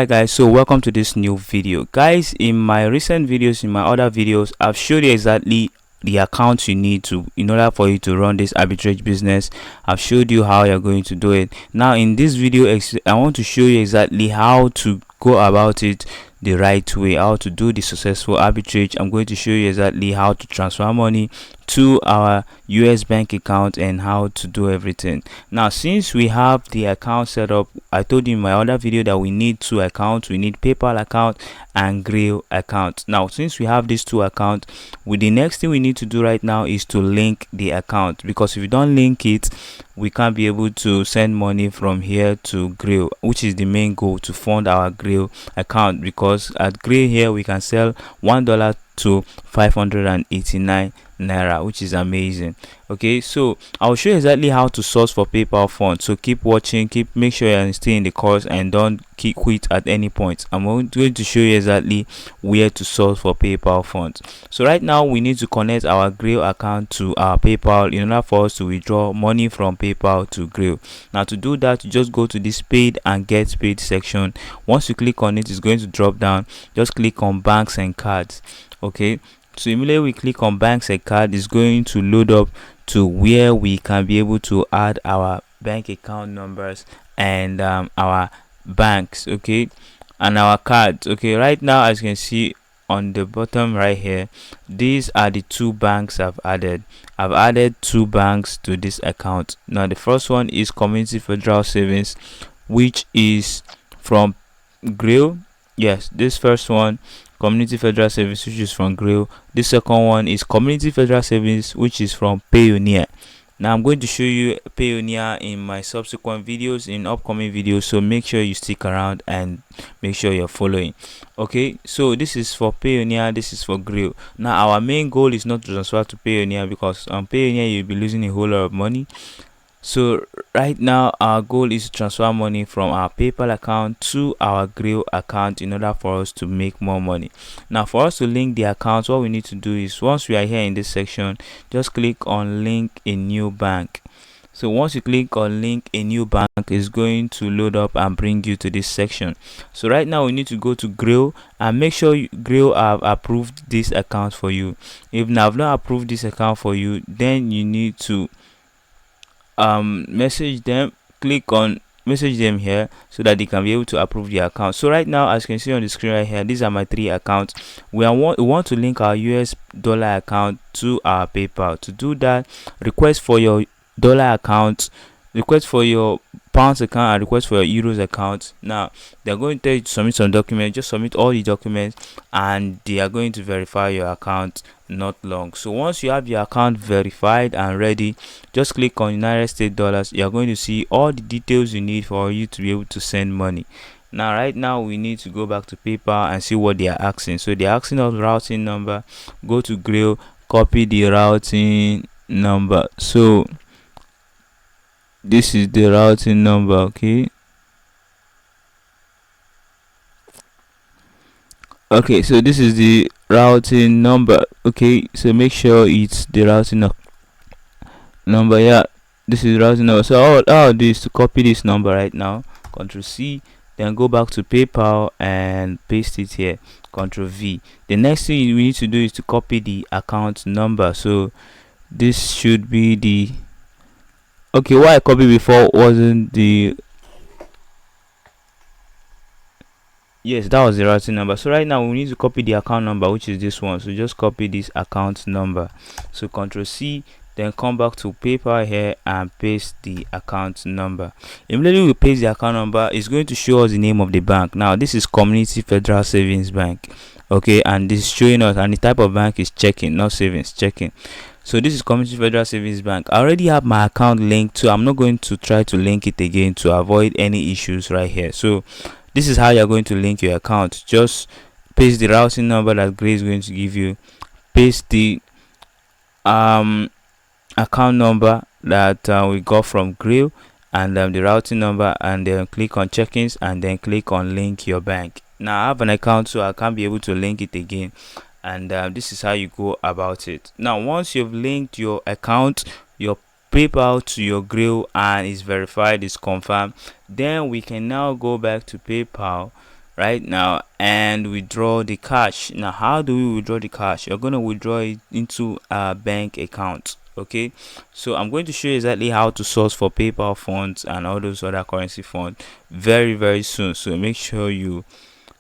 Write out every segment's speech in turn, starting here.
Hi guys, so welcome to this new video. Guys, in my recent videos, in my other videos, I've showed you exactly the accounts you need to in order for you to run this arbitrage business. I've showed you how you're going to do it. Now in this video, I want to show you exactly how to go about it the right way, how to do the successful arbitrage. I'm going to show you exactly how to transfer money to our US bank account and how to do everything. Now since we have the account set up, I told you in my other video that we need two accounts. We need PayPal account and Grail account. Now since we have these two accounts, the next thing we need to do right now is to link the account, because if you don't link it, we can't be able to send money from here to Grail, which is the main goal, to fund our Grail account, because at Grail here we can sell $1 to 589 Naira, which is amazing. Okay, so I'll show you exactly how to source for PayPal funds. So keep watching, make sure you're staying in the course and don't quit at any point. I'm going to show you exactly where to source for PayPal funds. So right now we need to connect our Grail account to our PayPal in order for us to withdraw money from PayPal to Grail. Now to do that, you just go to this paid and get paid section. Once you click on it, it's going to drop down. Just click on banks and cards. Okay, so immediately we click on banks and card, is going to load up to where we can be able to add our bank account numbers and our banks, okay, and our cards. Okay, right now as you can see on the bottom right here, these are the two banks I've added. I've added two banks to this account. Now the first one is Community Federal Savings, which is from Grail. Yes, this first one, Community Federal Savings, which is from Grail. This second one is Community Federal Savings, which is from Payoneer. Now I'm going to show you Payoneer in my subsequent videos, in upcoming videos, so make sure you stick around and make sure you're following. Okay, so this is for Payoneer, this is for Grail. Now our main goal is not to transfer to Payoneer, because on Payoneer you'll be losing a whole lot of money. So right now our goal is to transfer money from our PayPal account to our Grail account in order for us to make more money. Now for us to link the accounts, what we need to do is, once we are here in this section, just click on link a new bank. So once you click on link a new bank, it's going to load up and bring you to this section. So right now we need to go to Grail and make sure Grail have approved this account for you. If they have not approved this account for you, then you need to message them, click on message them here so that they can be able to approve the account. So right now, as you can see on the screen right here, these are my three accounts. We want to link our US dollar account to our PayPal. To do that, request for your dollar account, request for your pounds account, and request for your euros account. Now they're going to tell you to submit some documents. Just submit all the documents and they are going to verify your account not long. So once you have your account verified and ready, just click on United States dollars. You're going to see all the details you need for you to be able to send money. Now right now we need to go back to PayPal and see what they are asking. So they're asking us routing number. Go to Grail, copy the routing number. So this is the routing number. Okay, so this is the routing number. Okay, so make sure it's the routing number. Yeah, this is the routing number. So all I'll do is to copy this number right now, Ctrl C, then go back to PayPal and paste it here, Ctrl V. The next thing we need to do is to copy the account number. So this should be the, okay, what I copied before wasn't the, yes, that was the routing number. So right now we need to copy the account number, which is this one. So just copy this account number. So Ctrl C, then come back to PayPal here and paste the account number. Immediately we paste the account number, it's going to show us the name of the bank. Now this is Community Federal Savings Bank. Okay, and this is showing us, and the type of bank is checking, not savings, checking. So this is Community Federal Savings Bank. I already have my account linked, so I'm not going to try to link it again to avoid any issues right here. So this is how you're going to link your account. Just paste the routing number that Grail is going to give you, paste the account number that we got from Grail, and the routing number, and then click on check-ins and then click on link your bank. Now I have an account, so I can't be able to link it again, and this is how you go about it. Now once you've linked your account, your PayPal to your Grail, and is verified, is confirmed, then we can now go back to PayPal right now and withdraw the cash. Now how do we withdraw the cash? You're going to withdraw it into a bank account. Okay, so I'm going to show you exactly how to source for PayPal funds and all those other currency funds very soon, so make sure you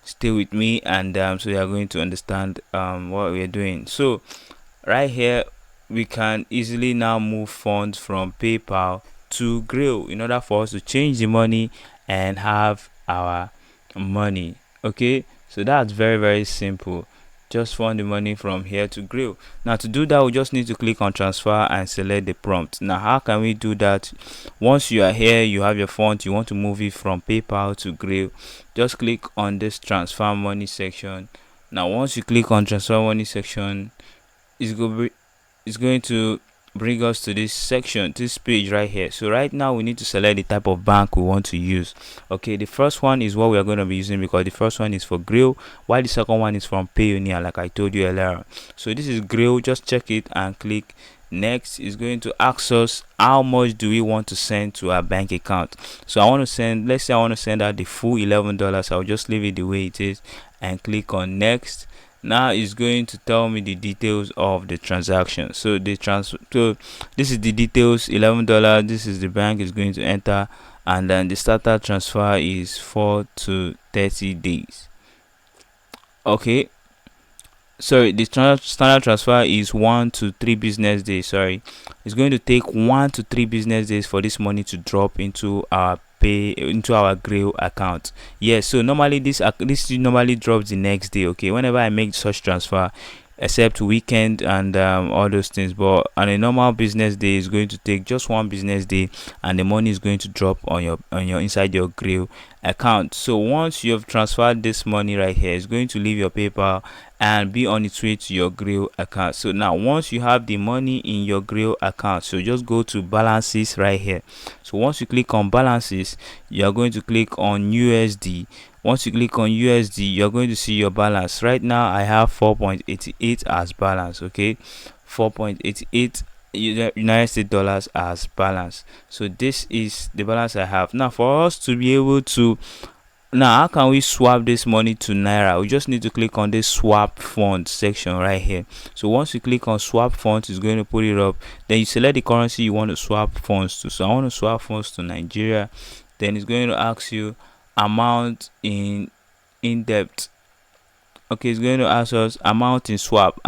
stay with me and so you are going to understand what we're doing. So right here we can easily now move funds from PayPal to Grill in order for us to change the money and have our money. Okay, so that's very simple. Just fund the money from here to Grill. Now to do that, we just need to click on transfer and select the prompt. Now how can we do that? Once you are here, you have your fund, you want to move it from PayPal to Grill, just click on this transfer money section. Now once you click on transfer money section, it's going to bring us to this section, this page right here. So right now we need to select the type of bank we want to use. Okay, the first one is what we are going to be using because the first one is for Grill, while the second one is from Payoneer, like I told you earlier. So this is Grill. Just check it and click next. Is going to ask us how much do we want to send to our bank account. So I want to send, let's say I want to send out the full $11. I'll just leave it the way it is and click on next. Now it's going to tell me the details of the transaction. So so this is the details, $11. This is the bank is going to enter, and then the starter transfer is 4 to 30 days. Okay, sorry, the standard transfer is 1 to 3 business days. Sorry, it's going to take 1 to 3 business days for this money to drop into our Grill account. Yes, so normally this normally drops the next day. Okay, whenever I make such transfer, except weekend and all those things, but on a normal business day is going to take just 1 business day and the money is going to drop on your inside your Grill account. So once you have transferred this money right here, it's going to leave your PayPal and be on its way to your Grill account. So now once you have the money in your Grill account, so just go to balances right here. So once you click on balances, you are going to click on USD. Once you click on USD, you're going to see your balance. Right now I have 4.88 as balance. Okay, 4.88 United States dollars as balance. So this is the balance I have. Now for us to be able to, now how can we swap this money to Naira? We just need to click on this swap funds section right here. So once you click on swap funds, it's going to put it up. Then you select the currency you want to swap funds to. So I want to swap funds to Nigeria. Then it's going to ask you amount in depth. Okay, it's going to ask us amount to swap.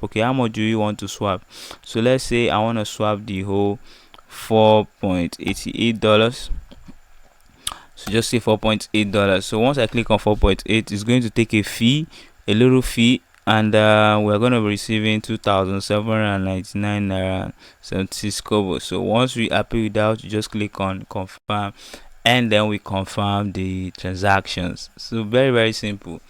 Okay, how much do you want to swap? So let's say I want to swap the whole $4.88. So just say $4.8. So once I click on 4.8, it's going to take a little fee, and we're going to be receiving 2,799 Naira 76 kobo. So once we happy with that, you just click on confirm, and then we confirm the transactions. So very simple,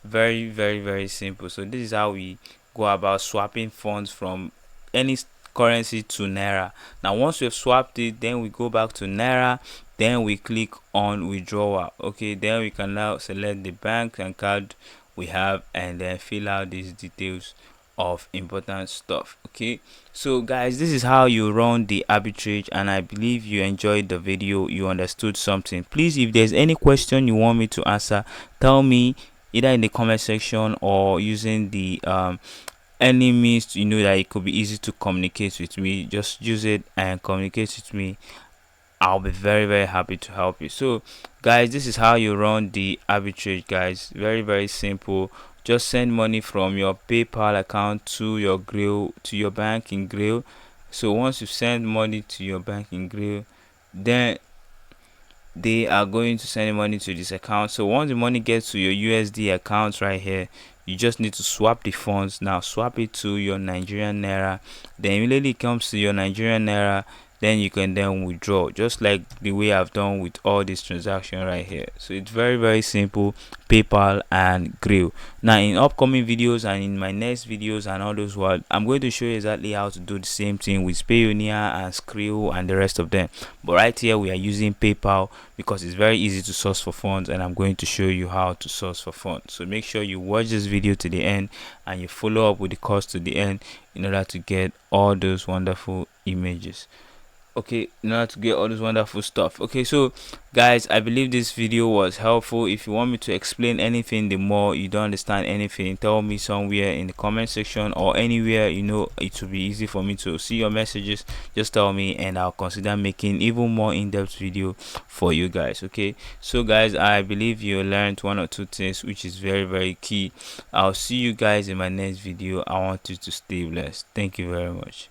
very simple. So this is how we go about swapping funds from any currency to Naira. Now once we've swapped it, then we go back to Naira, then we click on withdrawal. Okay, then we can now select the bank and card we have and then fill out these details of important stuff. Okay, so guys, this is how you run the arbitrage, and I believe you enjoyed the video, you understood something. Please, if there's any question you want me to answer, tell me either in the comment section or using the any means that it could be easy to communicate with me. Just use it and communicate with me. I'll be very happy to help you. So guys, this is how you run the arbitrage, guys. Very simple. Just send money from your PayPal account to your Grill, to your bank in Grill. So once you send money to your bank in Grill, then they are going to send money to this account. So once the money gets to your USD account right here, you just need to swap the funds. Now swap it to your Nigerian Naira. Then immediately it comes to your Nigerian Naira, then you can then withdraw, just like the way I've done with all this transaction right here. So it's very simple, PayPal and Grill. Now in upcoming videos and in my next videos and all those world, I'm going to show you exactly how to do the same thing with Payoneer and Skrill and the rest of them. But right here we are using PayPal because it's very easy to source for funds, and I'm going to show you how to source for funds. So make sure you watch this video to the end and you follow up with the course to the end in order to get all those wonderful images. okay, in order to get all this wonderful stuff. Okay, so guys, I believe this video was helpful. If you want me to explain anything, the more you don't understand anything, tell me somewhere in the comment section or anywhere, you know, it will be easy for me to see your messages. Just tell me and I'll consider making even more in-depth video for you guys. Okay, so guys, I believe you learned one or two things which is very key. I'll see you guys in my next video. I want you to stay blessed. Thank you very much.